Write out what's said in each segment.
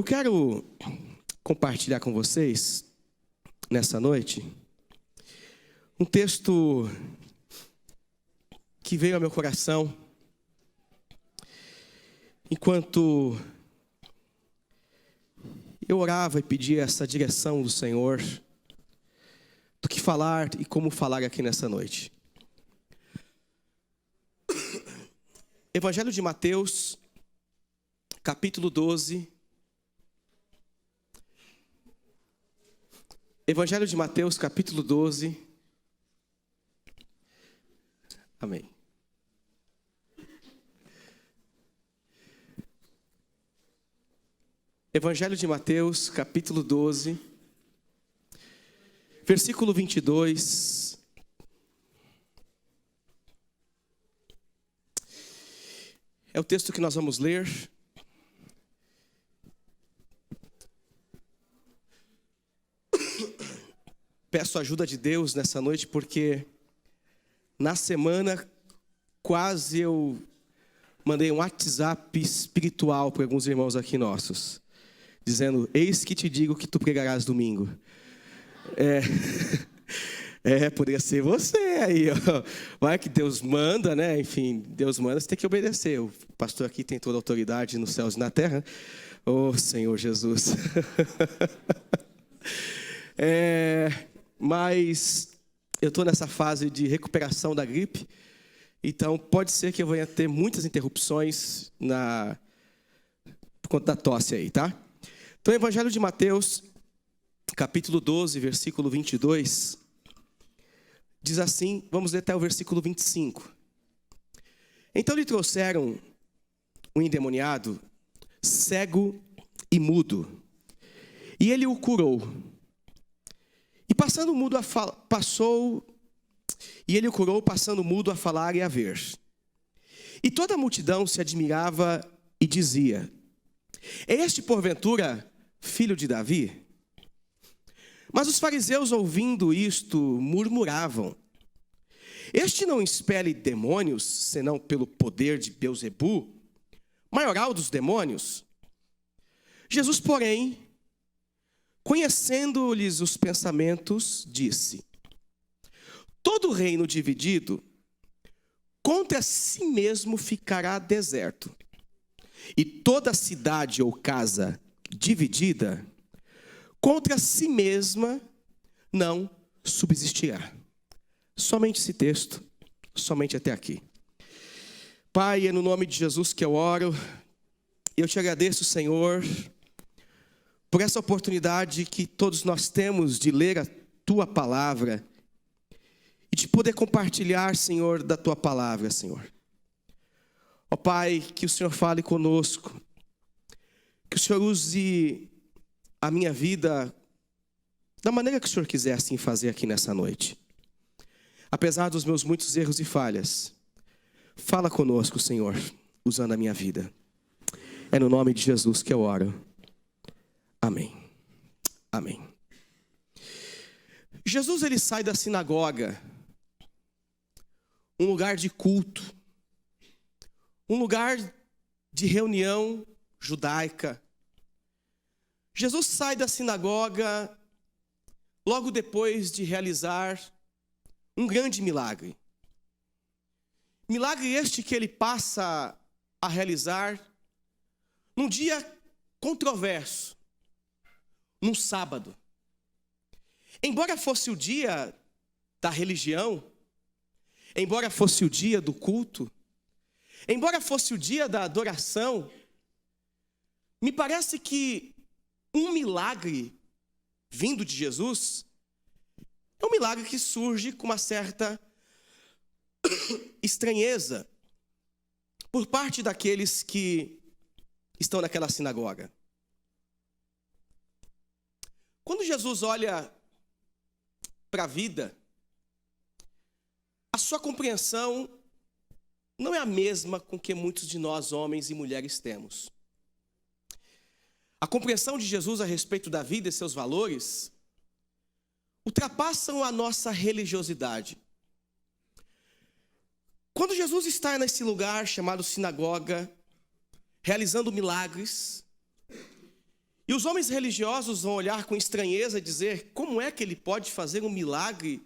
Eu quero compartilhar com vocês, nessa noite, um texto que veio ao meu coração enquanto eu orava e pedia essa direção do Senhor, do que falar e como falar aqui nessa noite. Evangelho de Mateus, capítulo 12. Evangelho de Mateus, capítulo 12. Amém. Evangelho de Mateus, capítulo 12, versículo 22. É o texto que nós vamos ler. Peço a ajuda de Deus nessa noite, porque na semana quase eu mandei um WhatsApp espiritual para alguns irmãos aqui nossos, dizendo: eis que te digo que tu pregarás domingo. Poderia ser você aí, ó. Vai que Deus manda, né? Enfim, Deus manda, você tem que obedecer. O pastor aqui tem toda a autoridade nos céus e na terra. Oh, Senhor Jesus. Mas eu estou nessa fase de recuperação da gripe, então pode ser que eu venha ter muitas interrupções por conta da tosse aí, tá? Então, Evangelho de Mateus, capítulo 12, versículo 22, diz assim, vamos ler até o versículo 25. Então lhe trouxeram um endemoniado, cego e mudo, e ele o curou. E ele o curou, passando mudo a falar e a ver. E toda a multidão se admirava e dizia: é este, porventura, filho de Davi? Mas os fariseus, ouvindo isto, murmuravam: este não expele demônios, senão pelo poder de Beelzebu, maioral dos demônios? Jesus, porém, conhecendo-lhes os pensamentos, disse: todo reino dividido contra si mesmo ficará deserto, e toda cidade ou casa dividida contra si mesma não subsistirá. Somente esse texto, somente até aqui. Pai, é no nome de Jesus que eu oro. Eu te agradeço, Senhor, por essa oportunidade que todos nós temos de ler a Tua Palavra e de poder compartilhar, Senhor, da Tua Palavra, Senhor. Ó Pai, que o Senhor fale conosco, que o Senhor use a minha vida da maneira que o Senhor quiser assim fazer aqui nessa noite. Apesar dos meus muitos erros e falhas, fala conosco, Senhor, usando a minha vida. É no nome de Jesus que eu oro. Amém. Amém. Jesus, ele sai da sinagoga, um lugar de culto, um lugar de reunião judaica. Jesus sai da sinagoga logo depois de realizar um grande milagre. Milagre este que ele passa a realizar num dia controverso, num sábado. Embora fosse o dia da religião, embora fosse o dia do culto, embora fosse o dia da adoração, me parece que um milagre vindo de Jesus é um milagre que surge com uma certa estranheza por parte daqueles que estão naquela sinagoga. Quando Jesus olha para a vida, a sua compreensão não é a mesma com que muitos de nós, homens e mulheres, temos. A compreensão de Jesus a respeito da vida e seus valores ultrapassam a nossa religiosidade. Quando Jesus está nesse lugar chamado sinagoga, realizando milagres, E os homens religiosos vão olhar com estranheza e dizer: como é que ele pode fazer um milagre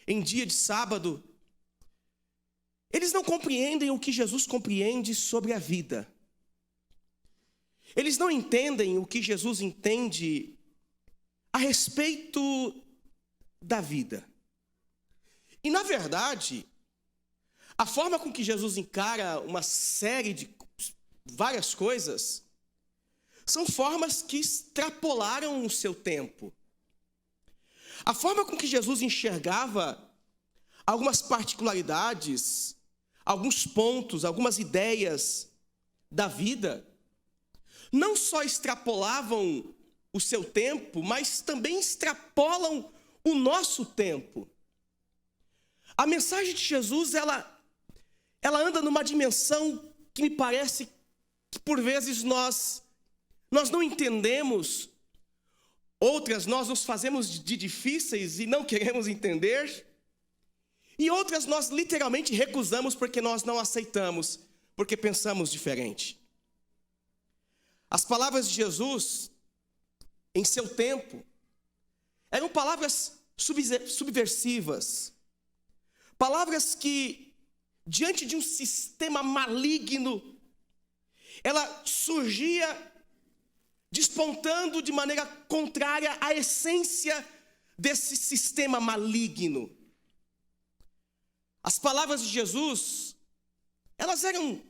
em dia de sábado? Eles não compreendem o que Jesus compreende sobre a vida. Eles não entendem o que Jesus entende a respeito da vida. E, na verdade, a forma com que Jesus encara uma série de várias coisas são formas que extrapolaram o seu tempo. A forma com que Jesus enxergava algumas particularidades, alguns pontos, algumas ideias da vida, não só extrapolavam o seu tempo, mas também extrapolam o nosso tempo. A mensagem de Jesus, ela anda numa dimensão que me parece que por vezes nós não entendemos, outras nós nos fazemos de difíceis e não queremos entender, e outras nós literalmente recusamos porque nós não aceitamos, porque pensamos diferente. As palavras de Jesus, em seu tempo, eram palavras subversivas, palavras que, diante de um sistema maligno, ela surgia despontando de maneira contrária à essência desse sistema maligno. As palavras de Jesus, elas eram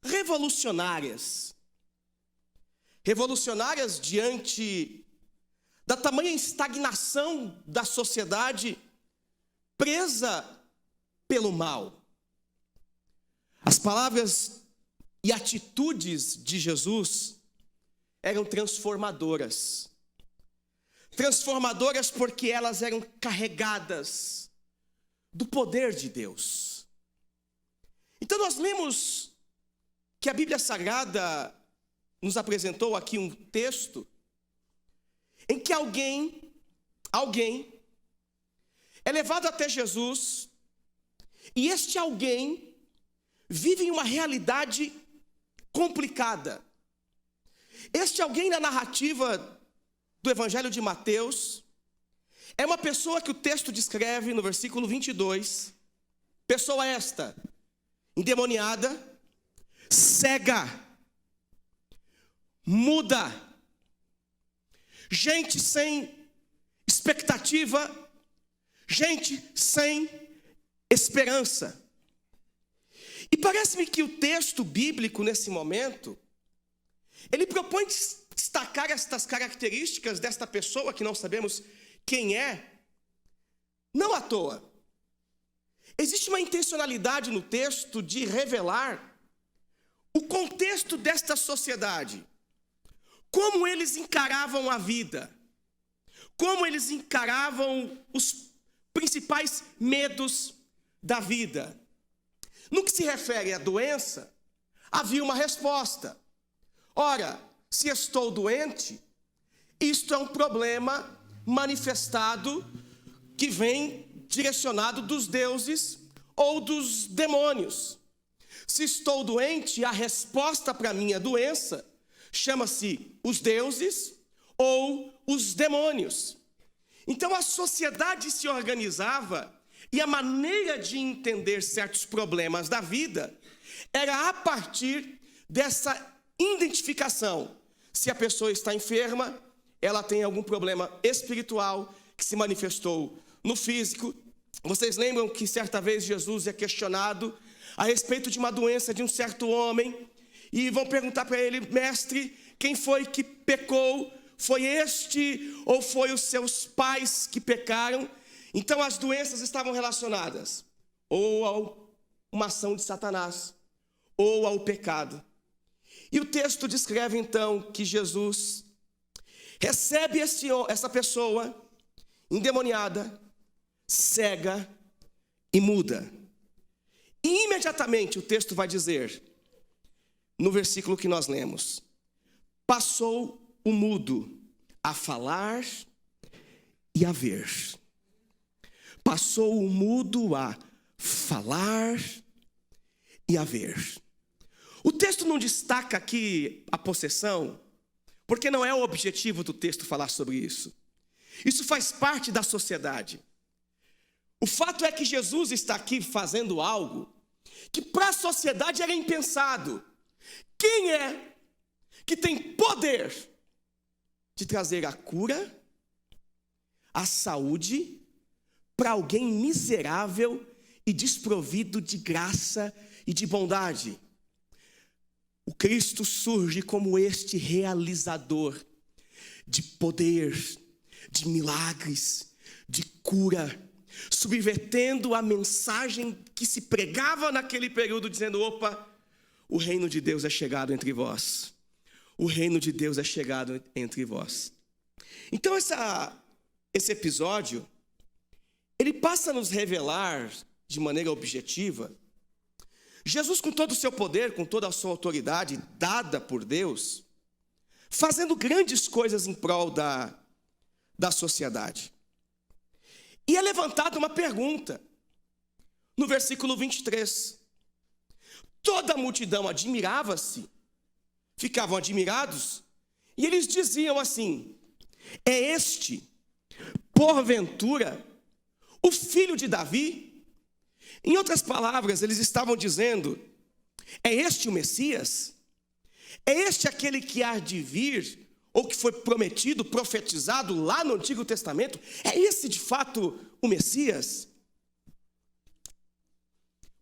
revolucionárias. Revolucionárias diante da tamanha estagnação da sociedade presa pelo mal. As palavras e atitudes de Jesus eram transformadoras. Transformadoras porque elas eram carregadas do poder de Deus. Então nós lemos que a Bíblia Sagrada nos apresentou aqui um texto em que alguém é levado até Jesus, e este alguém vive em uma realidade complicada. Este alguém na narrativa do Evangelho de Mateus é uma pessoa que o texto descreve no versículo 22, pessoa esta, endemoniada, cega, muda, gente sem expectativa, gente sem esperança. E parece-me que o texto bíblico, nesse momento, ele propõe destacar estas características desta pessoa, que não sabemos quem é, não à toa. Existe uma intencionalidade no texto de revelar o contexto desta sociedade, como eles encaravam a vida, como eles encaravam os principais medos da vida. No que se refere à doença, havia uma resposta. Ora, se estou doente, isto é um problema manifestado que vem direcionado dos deuses ou dos demônios. Se estou doente, a resposta para a minha doença chama-se os deuses ou os demônios. Então a sociedade se organizava e a maneira de entender certos problemas da vida era a partir dessa identificação. Se a pessoa está enferma, ela tem algum problema espiritual que se manifestou no físico. Vocês lembram que certa vez Jesus é questionado a respeito de uma doença de um certo homem, e vão perguntar para ele: mestre, quem foi que pecou? Foi este ou foi os seus pais que pecaram? Então as doenças estavam relacionadas ou a uma ação de Satanás ou ao pecado. E o texto descreve então que Jesus recebe essa pessoa endemoniada, cega e muda. E imediatamente o texto vai dizer, no versículo que nós lemos: passou o mudo a falar e a ver. Passou o mudo a falar e a ver. O texto não destaca aqui a possessão. porque não é o objetivo do texto falar sobre isso. Isso faz parte da sociedade. O fato é que Jesus está aqui fazendo algo que para a sociedade era impensado. Quem é que tem poder de trazer a cura, a saúde para alguém miserável e desprovido de graça e de bondade? O Cristo surge como este realizador de poder, de milagres, de cura, subvertendo a mensagem que se pregava naquele período, dizendo: opa, o reino de Deus é chegado entre vós. O reino de Deus é chegado entre vós. Então esse episódio, ele passa a nos revelar de maneira objetiva Jesus, com todo o seu poder, com toda a sua autoridade dada por Deus, fazendo grandes coisas em prol da sociedade. E é levantada uma pergunta, no versículo 23. Toda a multidão admirava-se, ficavam admirados, e eles diziam assim: é este, porventura, o filho de Davi? Em outras palavras, eles estavam dizendo: é este o Messias? É este aquele que há de vir, ou que foi prometido, profetizado lá no Antigo Testamento? É esse de fato o Messias?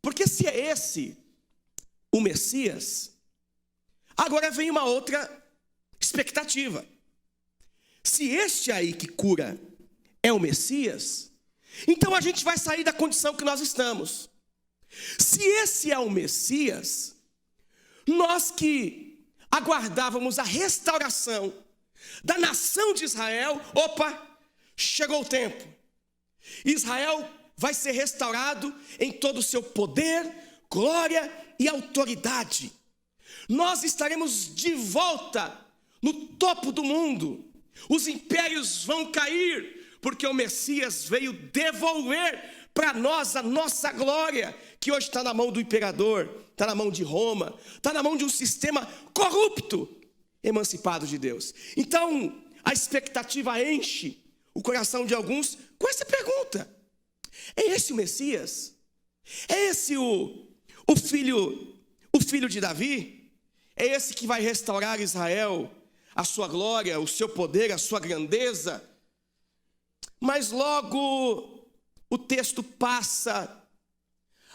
Porque se é esse o Messias, agora vem uma outra expectativa. Se este aí que cura é o Messias, então a gente vai sair da condição que nós estamos. Se esse é o Messias, nós que aguardávamos a restauração da nação de Israel, opa, chegou o tempo. Israel vai ser restaurado em todo o seu poder, glória e autoridade. Nós estaremos de volta no topo do mundo. Os impérios vão cair, porque o Messias veio devolver para nós a nossa glória, que hoje está na mão do imperador, está na mão de Roma, está na mão de um sistema corrupto, emancipado de Deus. Então, a expectativa enche o coração de alguns com essa pergunta: é esse o Messias? É esse o filho de Davi? É esse que vai restaurar Israel, a sua glória, o seu poder, a sua grandeza? Mas logo o texto passa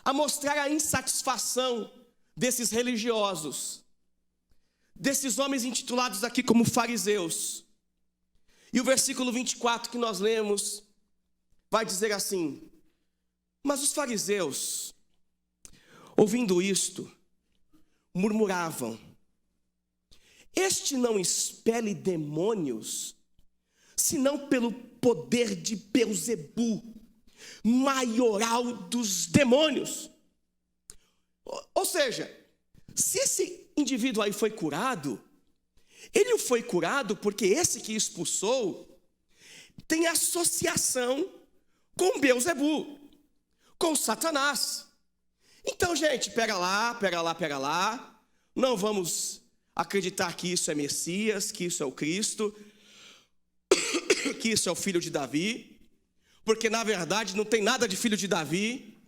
a mostrar a insatisfação desses religiosos, desses homens intitulados aqui como fariseus. E o versículo 24 que nós lemos vai dizer assim: mas os fariseus, ouvindo isto, murmuravam: este não expele demônios, senão pelo poder de Beelzebu, maioral dos demônios. Ou seja, se esse indivíduo aí foi curado, ele foi curado porque esse que expulsou tem associação com Beelzebu, com Satanás. Então, gente, pega lá, não vamos acreditar que isso é Messias, que isso é o Cristo, que isso é o filho de Davi, porque na verdade não tem nada de filho de Davi.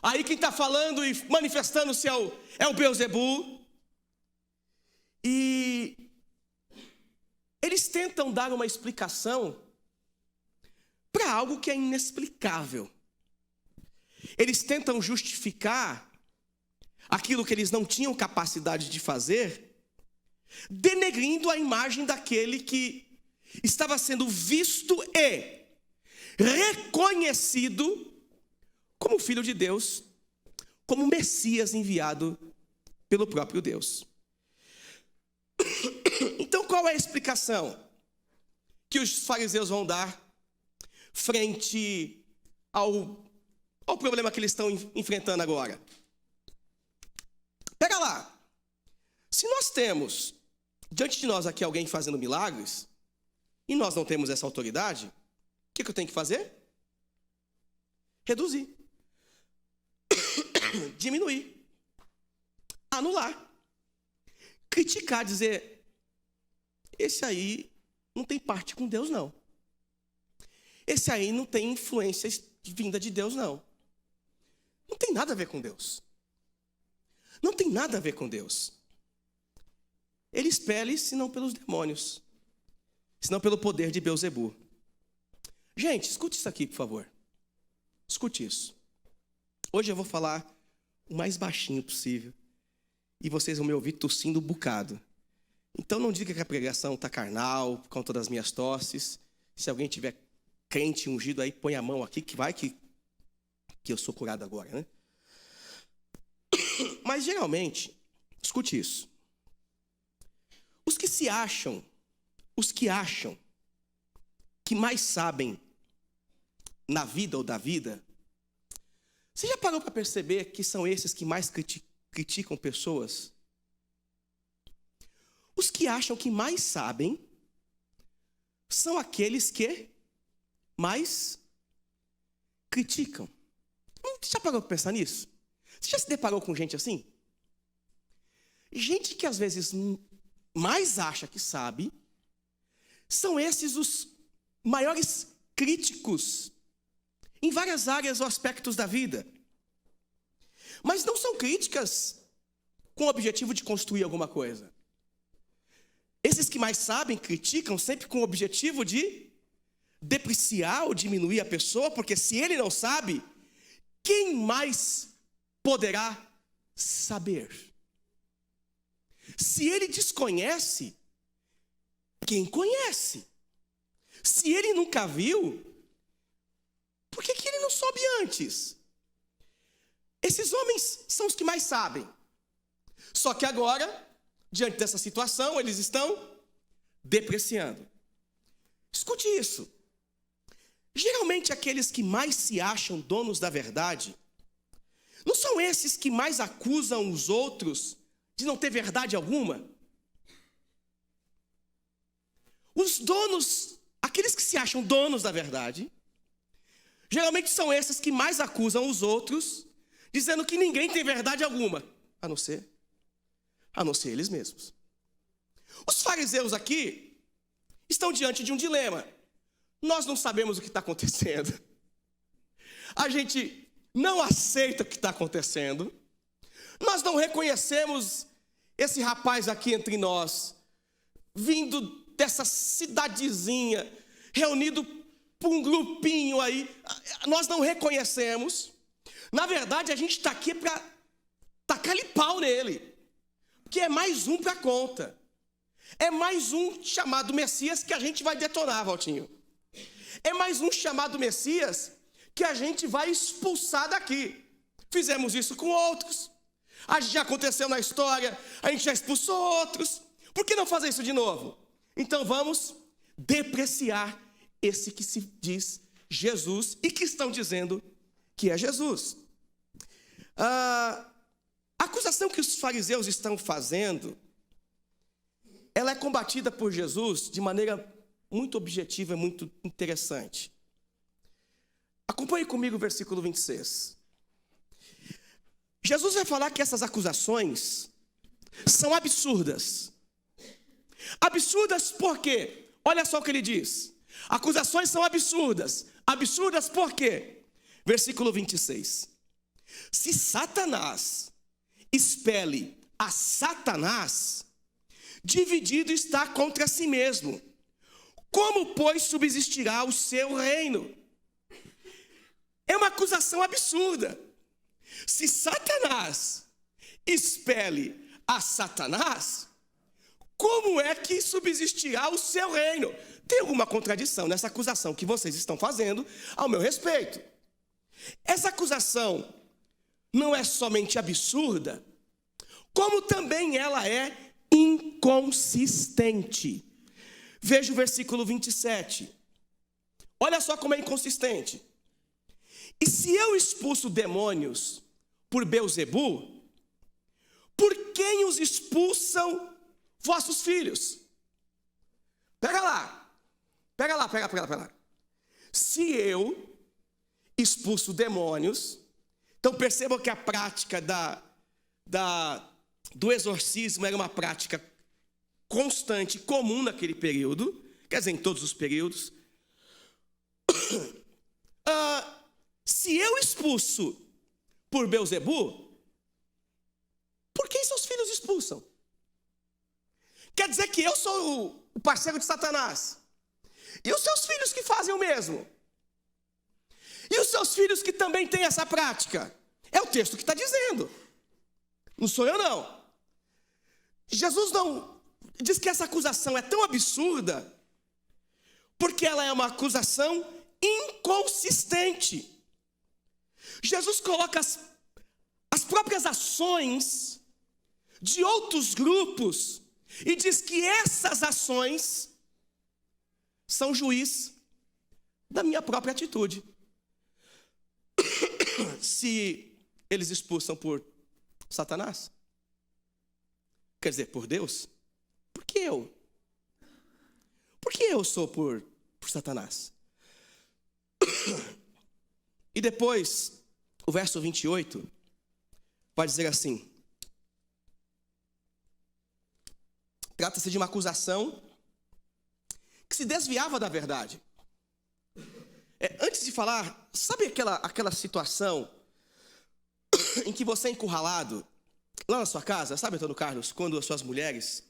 Aí quem está falando e manifestando-se é o Beelzebu. E eles tentam dar uma explicação para algo que é inexplicável. Eles tentam justificar aquilo que eles não tinham capacidade de fazer, denegrindo a imagem daquele que estava sendo visto e reconhecido como filho de Deus, como Messias enviado pelo próprio Deus. Então, qual é a explicação que os fariseus vão dar frente ao problema que eles estão enfrentando agora? Pega lá. Se nós temos diante de nós aqui alguém fazendo milagres, e nós não temos essa autoridade, o que eu tenho que fazer? Reduzir. Diminuir. Anular. Criticar, dizer: esse aí não tem parte com Deus, não. Esse aí não tem influência vinda de Deus, não. Não tem nada a ver com Deus. Não tem nada a ver com Deus. Ele expele, senão pelos demônios, senão pelo poder de Beelzebu. Gente, escute isso aqui, por favor. Escute isso. Hoje eu vou falar o mais baixinho possível. E vocês vão me ouvir tossindo um bocado. Então não diga que a pregação está carnal, por conta das minhas tosses. Se alguém tiver crente ungido aí, põe a mão aqui, que vai que eu sou curado agora, né? Mas geralmente, escute isso. Os que acham que mais sabem na vida ou da vida, você já parou para perceber que são esses que mais criticam pessoas? Os que acham que mais sabem são aqueles que mais criticam. Você já parou para pensar nisso? Você já se deparou com gente assim? Gente que às vezes mais acha que sabe, são esses os maiores críticos em várias áreas ou aspectos da vida. Mas não são críticas com o objetivo de construir alguma coisa. Esses que mais sabem criticam sempre com o objetivo de depreciar ou diminuir a pessoa, porque se ele não sabe, quem mais poderá saber? Se ele desconhece, quem conhece? Se ele nunca viu, por que ele não soube antes? Esses homens são os que mais sabem. Só que agora, diante dessa situação, eles estão depreciando. Escute isso. Geralmente aqueles que mais se acham donos da verdade, não são esses que mais acusam os outros de não ter verdade alguma? Os donos, aqueles que se acham donos da verdade, geralmente são esses que mais acusam os outros, dizendo que ninguém tem verdade alguma, a não ser eles mesmos. Os fariseus aqui estão diante de um dilema. Nós não sabemos o que está acontecendo. A gente não aceita o que está acontecendo. Nós não reconhecemos esse rapaz aqui entre nós, vindo dessa cidadezinha, reunido por um grupinho aí. Nós não reconhecemos. Na verdade, a gente está aqui para tacar-lhe pau nele, porque é mais um para a conta. É mais um chamado Messias que a gente vai detonar, Valtinho. É mais um chamado Messias que a gente vai expulsar daqui. Fizemos isso com outros. Já aconteceu na história, a gente já expulsou outros. Por que não fazer isso de novo? Então vamos depreciar esse que se diz Jesus e que estão dizendo que é Jesus. A acusação que os fariseus estão fazendo, ela é combatida por Jesus de maneira muito objetiva e muito interessante. Acompanhe comigo o versículo 26. Jesus vai falar que essas acusações são absurdas. Absurdas por quê? Olha só o que ele diz. Acusações são absurdas. Absurdas por quê? Versículo 26. Se Satanás expele a Satanás, dividido está contra si mesmo. Como, pois, subsistirá o seu reino? É uma acusação absurda. Se Satanás expele a Satanás, como é que subsistirá o seu reino? Tem alguma contradição nessa acusação que vocês estão fazendo ao meu respeito. Essa acusação não é somente absurda, como também ela é inconsistente. Veja o versículo 27. Olha só como é inconsistente. E se eu expulso demônios por Beelzebu, por quem os expulsam vossos filhos? Pega lá. Se eu expulso demônios, então percebam que a prática do exorcismo era uma prática constante, comum naquele período, quer dizer, em todos os períodos. Se eu expulso por Beelzebu, por quem seus filhos expulsam? Quer dizer que eu sou o parceiro de Satanás. E os seus filhos que fazem o mesmo? E os seus filhos que também têm essa prática? É o texto que está dizendo. Não sou eu, não. Jesus não diz que essa acusação é tão absurda porque ela é uma acusação inconsistente. Jesus coloca as próprias ações de outros grupos e diz que essas ações são juiz da minha própria atitude. Se eles expulsam por Satanás, quer dizer, por Deus, por que eu? Por que eu sou por Satanás? E depois, o verso 28 vai dizer assim: trata-se de uma acusação que se desviava da verdade. Antes de falar, sabe aquela situação em que você é encurralado lá na sua casa, sabe, Antônio Carlos, quando as suas mulheres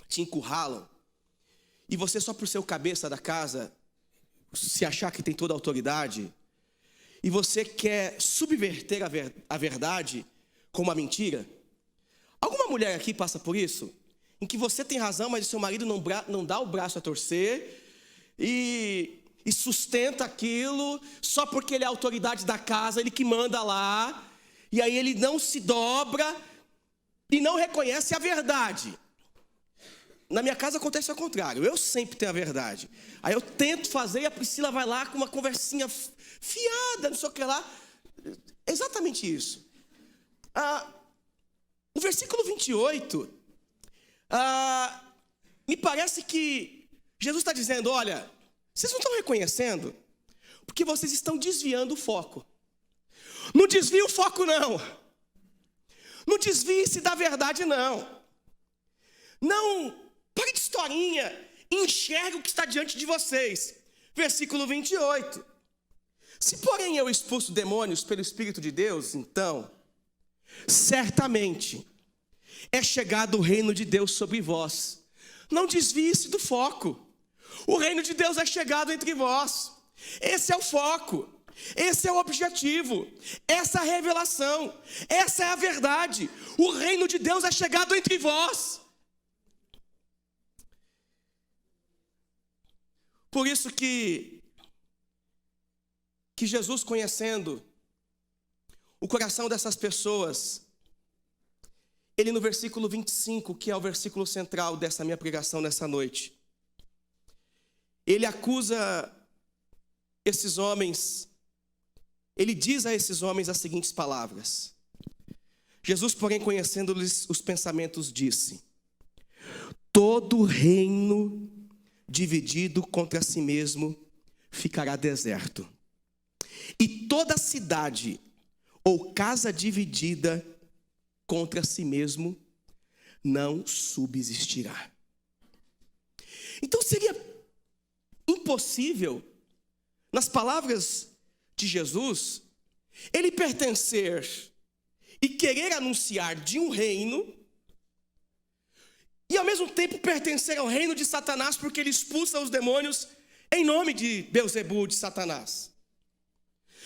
te encurralam e você só por ser o cabeça da casa se achar que tem toda a autoridade e você quer subverter a verdade com uma mentira? Alguma mulher aqui passa por isso? Em que você tem razão, mas o seu marido não dá o braço a torcer e sustenta aquilo só porque ele é a autoridade da casa, ele que manda lá, e aí ele não se dobra e não reconhece a verdade. Na minha casa acontece ao contrário, eu sempre tenho a verdade. Aí eu tento fazer e a Priscila vai lá com uma conversinha fiada, não sei o que lá. Exatamente isso. O versículo 28, me parece que Jesus está dizendo: olha, vocês não estão reconhecendo porque vocês estão desviando o foco. Não desvie o foco, não. Não desvie-se da verdade, não. Não pare de historinha, enxergue o que está diante de vocês. Versículo 28. Se, porém, eu expulso demônios pelo Espírito de Deus, então, certamente é chegado o reino de Deus sobre vós. Não desvie-se do foco. O reino de Deus é chegado entre vós. Esse é o foco. Esse é o objetivo. Essa é a revelação. Essa é a verdade. O reino de Deus é chegado entre vós. Por isso que Jesus, conhecendo o coração dessas pessoas, ele no versículo 25, que é o versículo central dessa minha pregação nessa noite, ele acusa esses homens, ele diz a esses homens as seguintes palavras: Jesus, porém, conhecendo-lhes os pensamentos, disse: todo reino dividido contra si mesmo ficará deserto, e toda cidade ou casa dividida contra si mesmo não subsistirá. Então seria impossível, nas palavras de Jesus, ele pertencer e querer anunciar de um reino e ao mesmo tempo pertencer ao reino de Satanás, porque ele expulsa os demônios em nome de Beelzebu, de Satanás.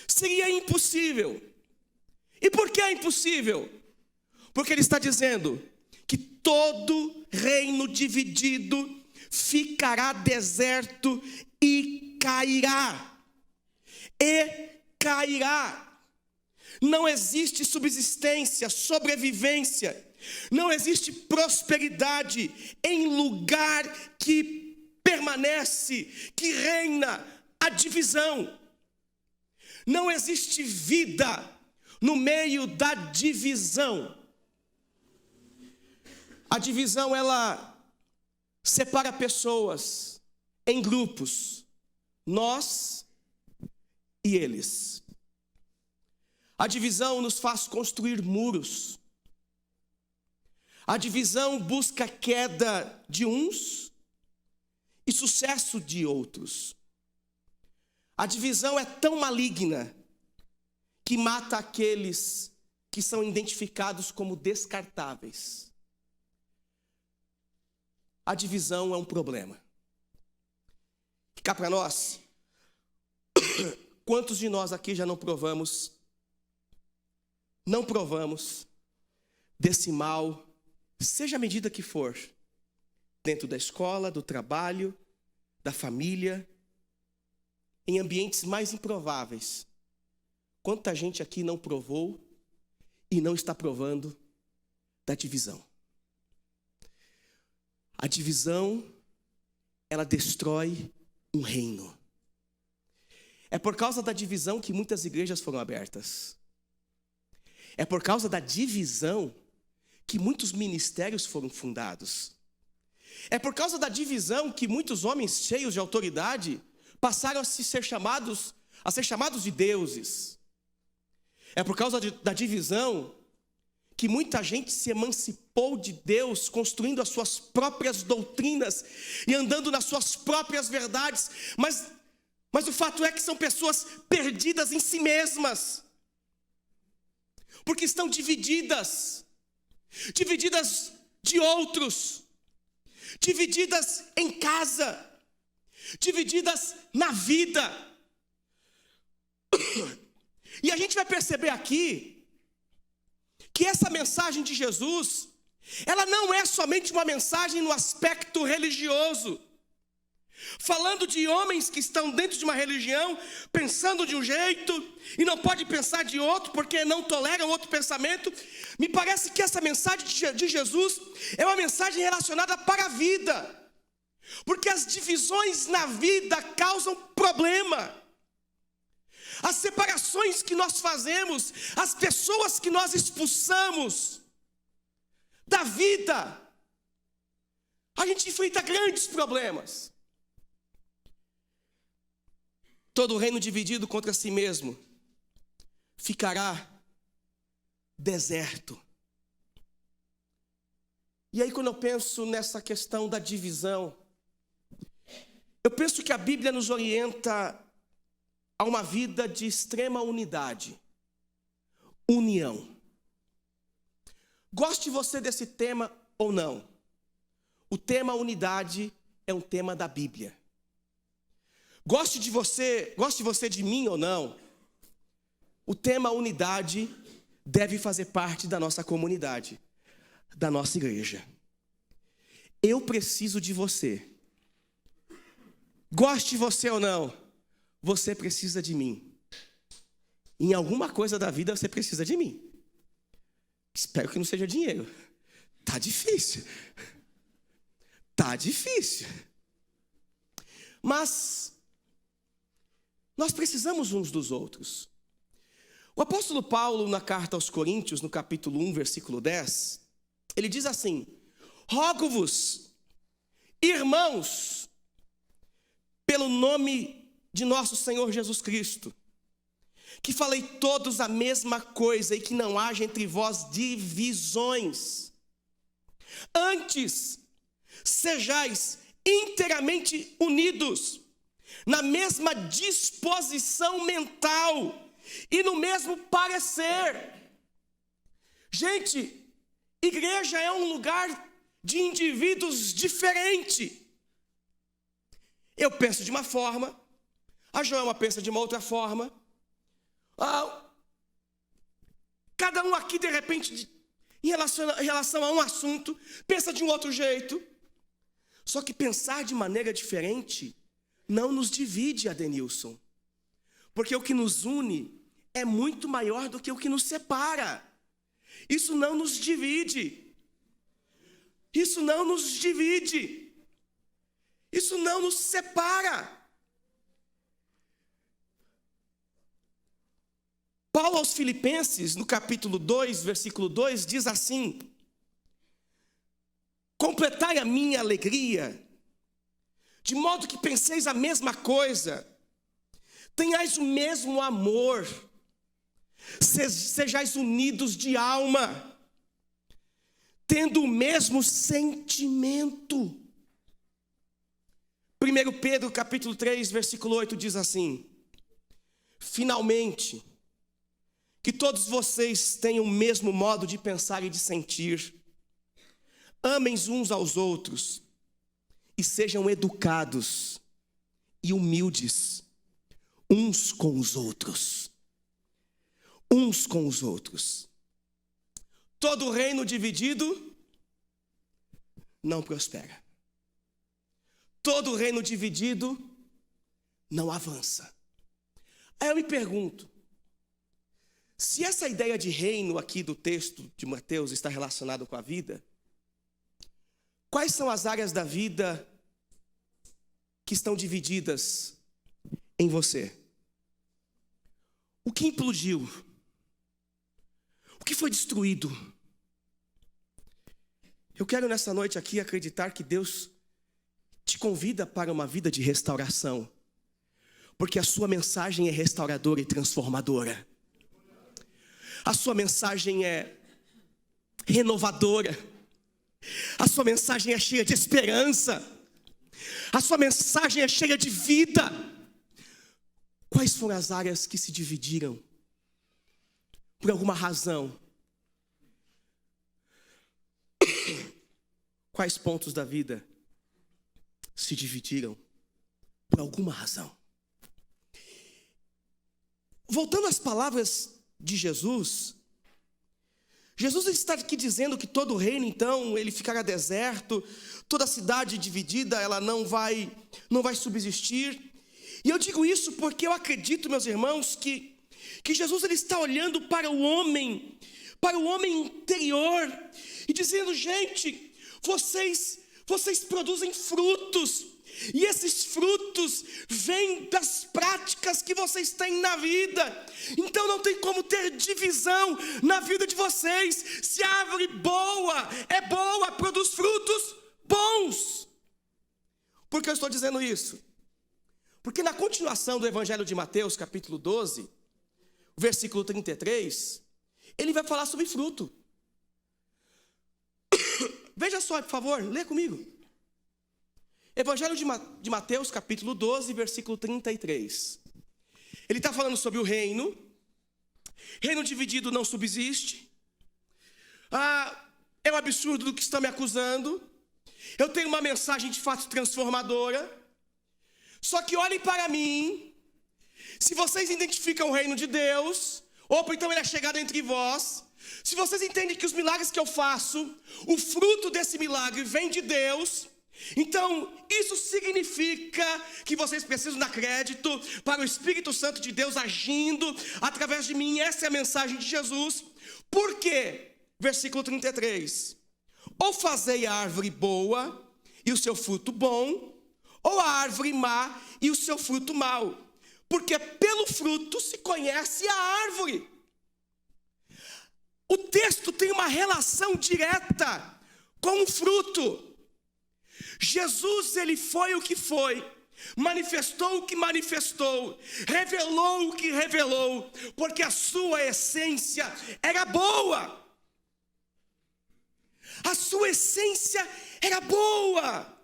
Seria impossível. E por que é impossível? Porque ele está dizendo que todo reino dividido ficará deserto e cairá. E cairá. Não existe subsistência, sobrevivência. Não existe prosperidade em lugar que permanece, que reina a divisão. Não existe vida no meio da divisão. A divisão, ela separa pessoas em grupos, nós e eles. A divisão nos faz construir muros. A divisão busca a queda de uns e sucesso de outros. A divisão é tão maligna que mata aqueles que são identificados como descartáveis. A divisão é um problema. E cá para nós, quantos de nós aqui já não provamos desse mal, seja a medida que for, dentro da escola, do trabalho, da família, em ambientes mais improváveis? Quanta gente aqui não provou e não está provando da divisão? A divisão, ela destrói um reino. É por causa da divisão que muitas igrejas foram abertas. É por causa da divisão que muitos ministérios foram fundados. É por causa da divisão que muitos homens cheios de autoridade passaram a ser chamados de deuses. É por causa da divisão que muita gente se emancipou de Deus, construindo as suas próprias doutrinas e andando nas suas próprias verdades. Mas o fato é que são pessoas perdidas em si mesmas, porque estão divididas de outros, divididas em casa, divididas na vida. E a gente vai perceber aqui que essa mensagem de Jesus, ela não é somente uma mensagem no aspecto religioso, falando de homens que estão dentro de uma religião, pensando de um jeito e não pode pensar de outro, porque não toleram outro pensamento. Me parece que essa mensagem de Jesus é uma mensagem relacionada para a vida, porque as divisões na vida causam problema. As separações que nós fazemos, as pessoas que nós expulsamos da vida, a gente enfrenta grandes problemas. Todo reino dividido contra si mesmo ficará deserto. E aí, quando eu penso nessa questão da divisão, eu penso que a Bíblia nos orienta a uma vida de extrema unidade, união. Goste você desse tema ou não, o tema unidade é um tema da Bíblia. Goste você de mim ou não, o tema unidade deve fazer parte da nossa comunidade, da nossa igreja. Eu preciso de você. Goste você ou não, você precisa de mim. Em alguma coisa da vida você precisa de mim. Espero que não seja dinheiro. Tá difícil. Mas nós precisamos uns dos outros. O apóstolo Paulo, na carta aos Coríntios, no capítulo 1, versículo 10, ele diz assim: rogo-vos, irmãos, pelo nome de nosso Senhor Jesus Cristo, que falei todos a mesma coisa e que não haja entre vós divisões. Antes, sejais inteiramente unidos, na mesma disposição mental e no mesmo parecer. Gente, igreja é um lugar de indivíduos diferente. Eu penso de uma forma, a Joelma pensa de uma outra forma. Cada um aqui, de repente, em relação a um assunto, pensa de um outro jeito. Só que pensar de maneira diferente não nos divide, Adenilson. Porque o que nos une é muito maior do que o que nos separa. Isso não nos divide. Isso não nos divide. Isso não nos separa. Paulo aos Filipenses, no capítulo 2, versículo 2, diz assim: completai a minha alegria, de modo que penseis a mesma coisa, tenhais o mesmo amor, sejais unidos de alma, tendo o mesmo sentimento. 1 Pedro capítulo 3, versículo 8 diz assim: finalmente, que todos vocês tenham o mesmo modo de pensar e de sentir. Amem uns aos outros e sejam educados e humildes uns com os outros. Uns com os outros. Todo reino dividido não prospera. Todo reino dividido não avança. Aí eu me pergunto, se essa ideia de reino aqui do texto de Mateus está relacionado com a vida, quais são as áreas da vida que estão divididas em você? O que implodiu? O que foi destruído? Eu quero nessa noite aqui acreditar que Deus te convida para uma vida de restauração, porque a sua mensagem é restauradora e transformadora. A sua mensagem é renovadora. A sua mensagem é cheia de esperança. A sua mensagem é cheia de vida. Quais foram as áreas que se dividiram? Por alguma razão. Quais pontos da vida se dividiram por alguma razão? Voltando às palavras de Jesus, Jesus está aqui dizendo que todo reino, então, ele ficará deserto, toda cidade dividida, ela não vai subsistir. E eu digo isso porque eu acredito, meus irmãos, que Jesus ele está olhando para o homem interior e dizendo: gente, vocês produzem frutos, e esses frutos vêm das práticas que vocês têm na vida. Então não tem como ter divisão na vida de vocês. Se a árvore é boa, produz frutos bons. Por que eu estou dizendo isso? Porque na continuação do Evangelho de Mateus, capítulo 12, versículo 33, ele vai falar sobre fruto. Veja só, por favor, lê comigo. Evangelho de Mateus, capítulo 12, versículo 33. Ele está falando sobre o reino. Reino dividido não subsiste. É um absurdo do que estão me acusando. Eu tenho uma mensagem de fato transformadora. Só que olhem para mim. Se vocês identificam o reino de Deus, ou então ele é chegado entre vós, se vocês entendem que os milagres que eu faço, o fruto desse milagre vem de Deus, então isso significa que vocês precisam dar crédito para o Espírito Santo de Deus agindo através de mim. Essa é a mensagem de Jesus. Por quê? Versículo 33. Ou fazei a árvore boa e o seu fruto bom, ou a árvore má e o seu fruto mau, porque pelo fruto se conhece a árvore. O texto tem uma relação direta com o fruto. Jesus, ele foi o que foi, manifestou o que manifestou, revelou o que revelou, porque a sua essência era boa. A sua essência era boa.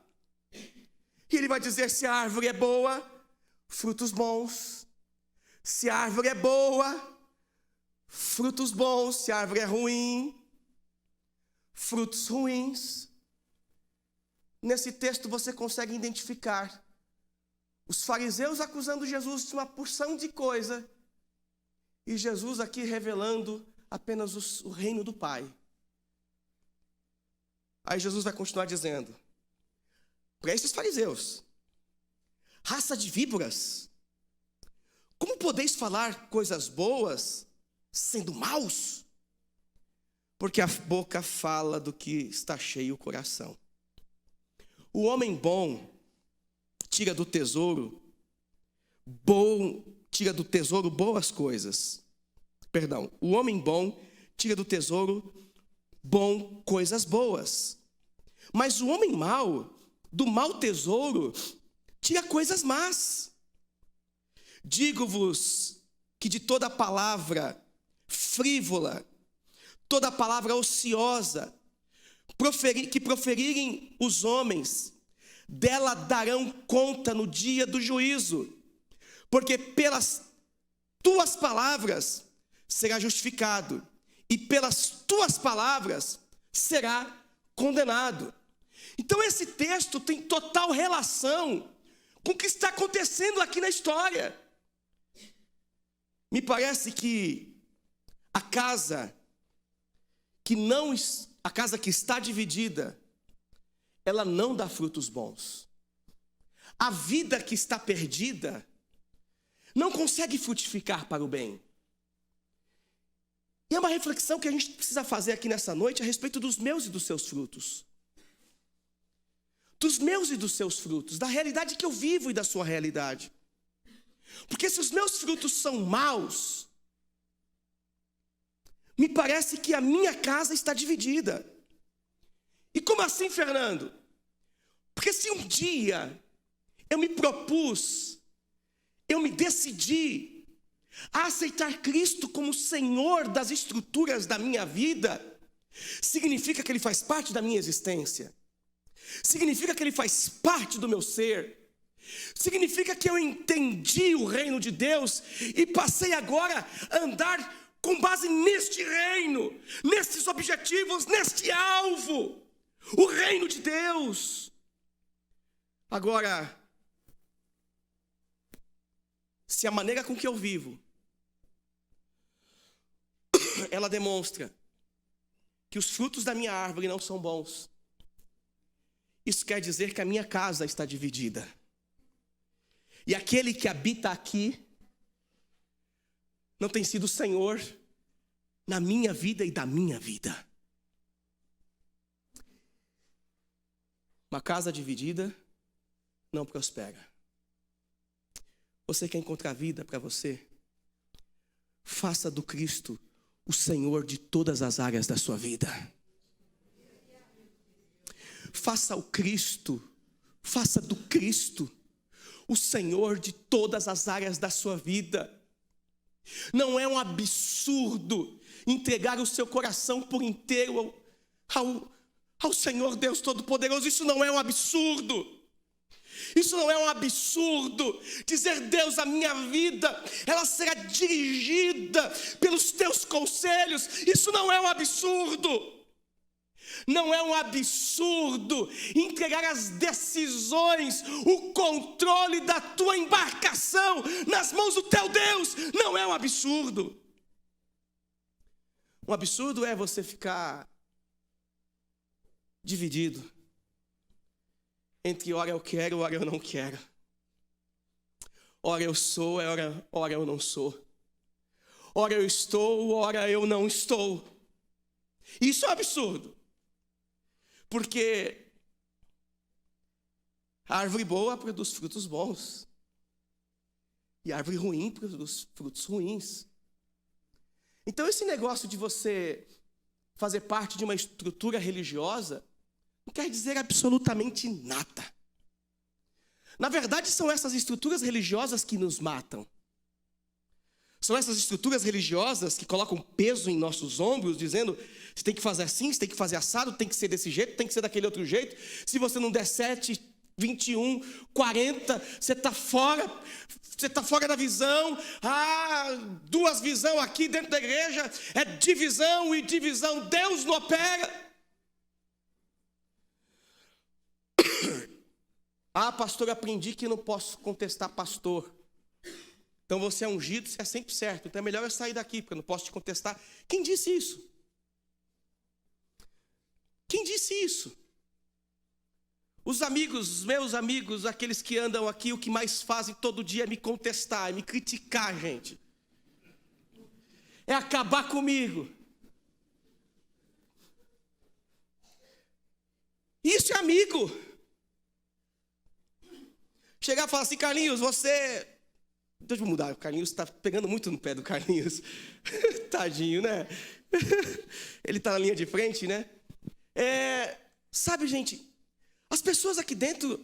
E ele vai dizer: se a árvore é boa, frutos bons. Se a árvore é boa, frutos bons. Se a árvore é ruim, frutos ruins. Nesse texto você consegue identificar os fariseus acusando Jesus de uma porção de coisa, e Jesus aqui revelando apenas o reino do Pai. Aí Jesus vai continuar dizendo para esses fariseus: raça de víboras, como podeis falar coisas boas sendo maus? Porque a boca fala do que está cheio o coração. O homem bom tira do tesouro boas coisas. Perdão, o homem bom tira do tesouro bom coisas boas. Mas o homem mau, do mau tesouro, tira coisas más. Digo-vos que de toda palavra frívola, toda palavra ociosa, que proferirem os homens, dela darão conta no dia do juízo, porque pelas tuas palavras será justificado, e pelas tuas palavras será condenado. Então esse texto tem total relação com o que está acontecendo aqui na história. Me parece que a casa que está dividida, ela não dá frutos bons. A vida que está perdida não consegue frutificar para o bem. E é uma reflexão que a gente precisa fazer aqui nessa noite a respeito dos meus e dos seus frutos. Dos meus e dos seus frutos, da realidade que eu vivo e da sua realidade. Porque se os meus frutos são maus, me parece que a minha casa está dividida. E como assim, Fernando? Porque se um dia eu me propus, eu me decidi a aceitar Cristo como Senhor das estruturas da minha vida, significa que Ele faz parte da minha existência. Significa que Ele faz parte do meu ser. Significa que eu entendi o reino de Deus e passei agora a andar com base neste reino, nestes objetivos, neste alvo, o reino de Deus. Agora, se a maneira com que eu vivo, ela demonstra que os frutos da minha árvore não são bons, isso quer dizer que a minha casa está dividida. E aquele que habita aqui não tem sido Senhor na minha vida e da minha vida. Uma casa dividida não prospera. Você quer encontrar vida para você? Faça do Cristo o Senhor de todas as áreas da sua vida. Faça do Cristo o Senhor de todas as áreas da sua vida. Não é um absurdo entregar o seu coração por inteiro ao Senhor Deus Todo-Poderoso. Isso não é um absurdo. Isso não é um absurdo. Dizer: Deus, a minha vida, ela será dirigida pelos teus conselhos. Isso não é um absurdo. Não é um absurdo entregar as decisões, o controle da tua embarcação nas mãos do teu Deus. Não é um absurdo. Um absurdo é você ficar dividido entre ora eu quero, ora eu não quero. Ora eu sou, ora eu não sou. Ora eu estou, ora eu não estou. Isso é um absurdo. Porque a árvore boa produz frutos bons. E a árvore ruim produz frutos ruins. Então esse negócio de você fazer parte de uma estrutura religiosa não quer dizer absolutamente nada. Na verdade, são essas estruturas religiosas que nos matam. São essas estruturas religiosas que colocam peso em nossos ombros, dizendo: você tem que fazer assim, você tem que fazer assado, tem que ser desse jeito, tem que ser daquele outro jeito. Se você não der 7, 21, 40, você está fora da visão. Duas visões aqui dentro da igreja, é divisão e divisão. Deus não opera. Pastor, eu aprendi que não posso contestar pastor. Então você é ungido, você é sempre certo. Então é melhor eu sair daqui, porque eu não posso te contestar. Quem disse isso? Quem disse isso? Os meus amigos, aqueles que andam aqui, o que mais fazem todo dia é me contestar, é me criticar, gente. É acabar comigo. Isso é amigo. Chegar e falar assim: Carlinhos, você... Deixa eu mudar, o Carlinhos está pegando muito no pé do Carlinhos. Tadinho, né? Ele está na linha de frente, né? Sabe, gente, as pessoas aqui dentro,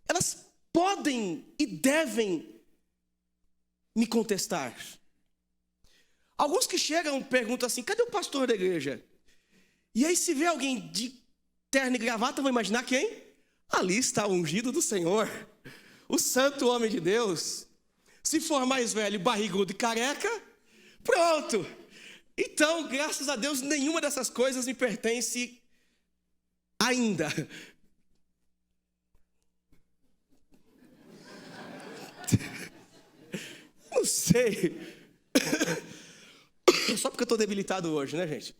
elas podem e devem me contestar. Alguns que chegam perguntam assim: cadê o pastor da igreja? E aí se vê alguém terno e gravata, vão imaginar quem? Ali está o ungido do Senhor, o santo homem de Deus. Se for mais velho, barrigudo e careca, pronto. Então, graças a Deus, nenhuma dessas coisas me pertence ainda. Não sei. Só porque eu estou debilitado hoje, né, gente?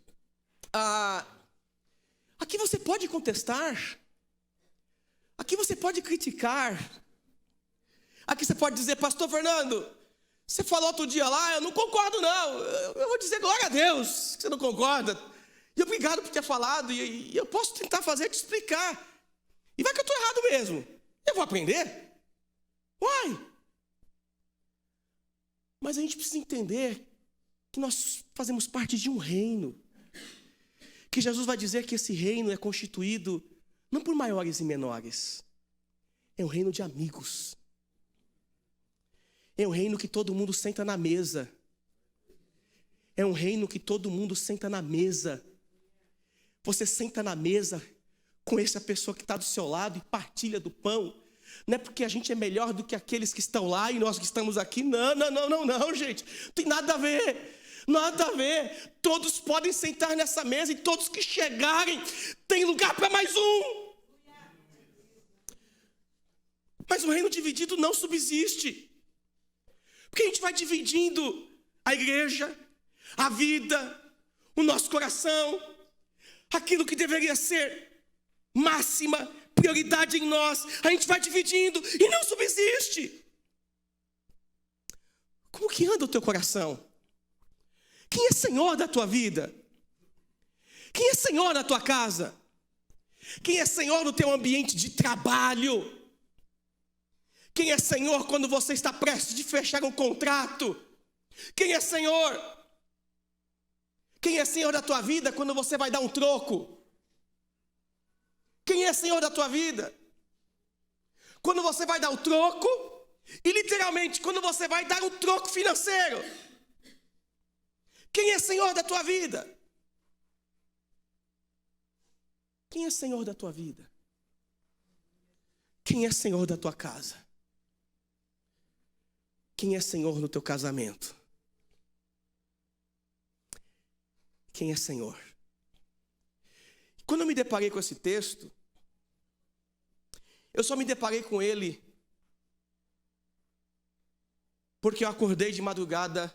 Aqui você pode contestar. Aqui você pode criticar. Aqui você pode dizer, pastor Fernando, você falou outro dia lá, eu não concordo não. Eu vou dizer glória a Deus que você não concorda. E obrigado por ter falado. E eu posso tentar fazer te explicar. E vai que eu estou errado mesmo. Eu vou aprender. Uai. Mas a gente precisa entender que nós fazemos parte de um reino. Que Jesus vai dizer que esse reino é constituído não por maiores e menores. É um reino de amigos. É um reino que todo mundo senta na mesa. É um reino que todo mundo senta na mesa. Você senta na mesa com essa pessoa que está do seu lado e partilha do pão. Não é porque a gente é melhor do que aqueles que estão lá e nós que estamos aqui. Não, gente. Não tem nada a ver. Nada a ver. Todos podem sentar nessa mesa e todos que chegarem tem lugar para mais um. Mas o reino dividido não subsiste. Porque a gente vai dividindo a igreja, a vida, o nosso coração, aquilo que deveria ser máxima prioridade em nós, a gente vai dividindo e não subsiste. Como que anda o teu coração? Quem é Senhor da tua vida? Quem é Senhor na tua casa? Quem é Senhor no teu ambiente de trabalho? Quem é Senhor quando você está prestes de fechar um contrato? Quem é Senhor? Quem é Senhor da tua vida quando você vai dar um troco? Quem é Senhor da tua vida? Quando você vai dar o troco e literalmente quando você vai dar um troco financeiro. Quem é Senhor da tua vida? Quem é Senhor da tua vida? Quem é Senhor da tua casa? Quem é Senhor no teu casamento? Quem é Senhor? Quando eu me deparei com esse texto, eu só me deparei com ele porque eu acordei de madrugada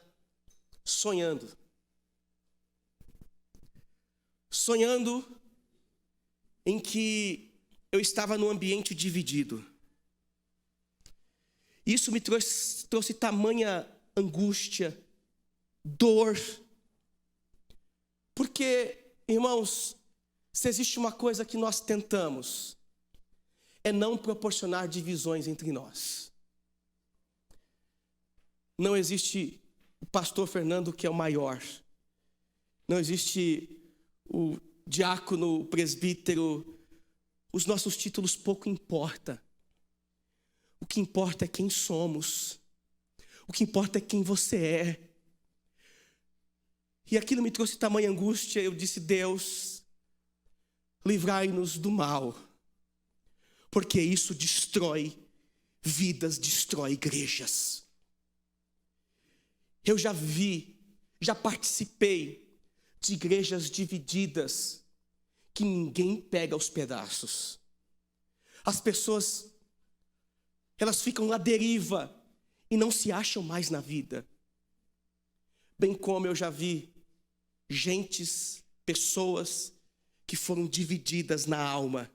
sonhando. Sonhando em que eu estava num ambiente dividido. Isso me trouxe tamanha angústia, dor. Porque, irmãos, se existe uma coisa que nós tentamos, é não proporcionar divisões entre nós. Não existe o pastor Fernando que é o maior. Não existe o diácono, o presbítero. Os nossos títulos pouco importam. O que importa é quem somos. O que importa é quem você é. E aquilo me trouxe tamanha angústia. Eu disse, Deus, livrai-nos do mal. Porque isso destrói vidas, destrói igrejas. Eu já participei de igrejas divididas que ninguém pega aos pedaços. As pessoas, elas ficam à deriva e não se acham mais na vida. Bem como eu já vi pessoas que foram divididas na alma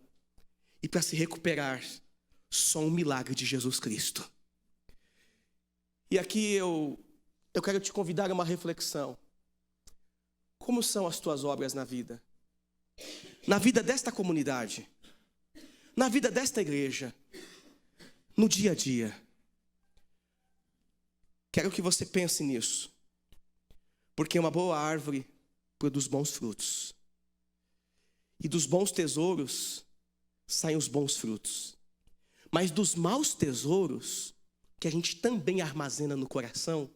e para se recuperar, só um milagre de Jesus Cristo. E aqui eu quero te convidar a uma reflexão. Como são as tuas obras na vida? Na vida desta comunidade, na vida desta igreja, no dia a dia. Quero que você pense nisso. Porque uma boa árvore produz bons frutos. E dos bons tesouros saem os bons frutos. Mas dos maus tesouros, que a gente também armazena no coração,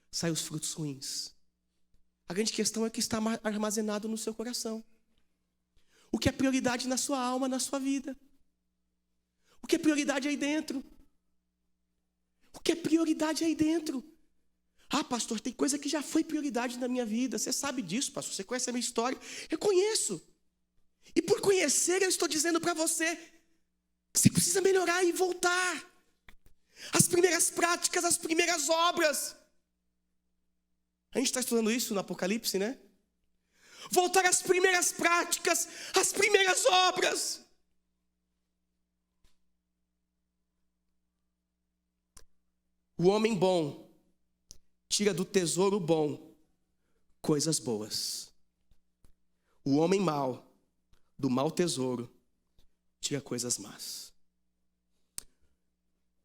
saem os frutos ruins. A grande questão é que está armazenado no seu coração. o que é prioridade na sua alma, na sua vida. O que é prioridade aí dentro? O que é prioridade aí dentro? Ah, pastor, tem coisa que já foi prioridade na minha vida. Você sabe disso, pastor. Você conhece a minha história. Eu conheço. E por conhecer, eu estou dizendo para você que você precisa melhorar e voltar. As primeiras práticas, as primeiras obras. A gente está estudando isso no Apocalipse, né? Voltar às primeiras práticas, às primeiras obras. O homem bom tira do tesouro bom coisas boas. O homem mau, do mau tesouro, tira coisas más.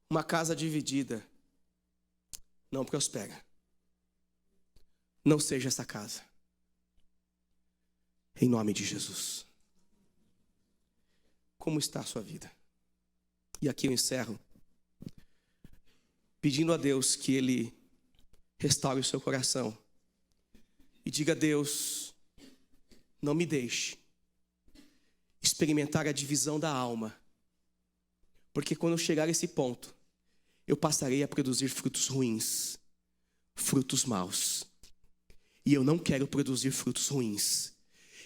Uma casa dividida não prospera. Não seja essa casa. Em nome de Jesus. Como está a sua vida? E aqui eu encerro pedindo a Deus que Ele restaure o seu coração. E diga a Deus, não me deixe experimentar a divisão da alma. Porque quando eu chegar a esse ponto, eu passarei a produzir frutos ruins, frutos maus. E eu não quero produzir frutos ruins.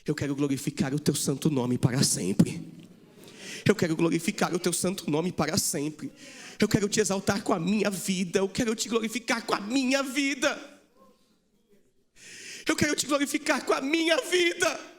Eu quero glorificar o teu santo nome para sempre. Eu quero glorificar o teu santo nome para sempre. Eu quero te exaltar com a minha vida. Eu quero te glorificar com a minha vida. Eu quero te glorificar com a minha vida.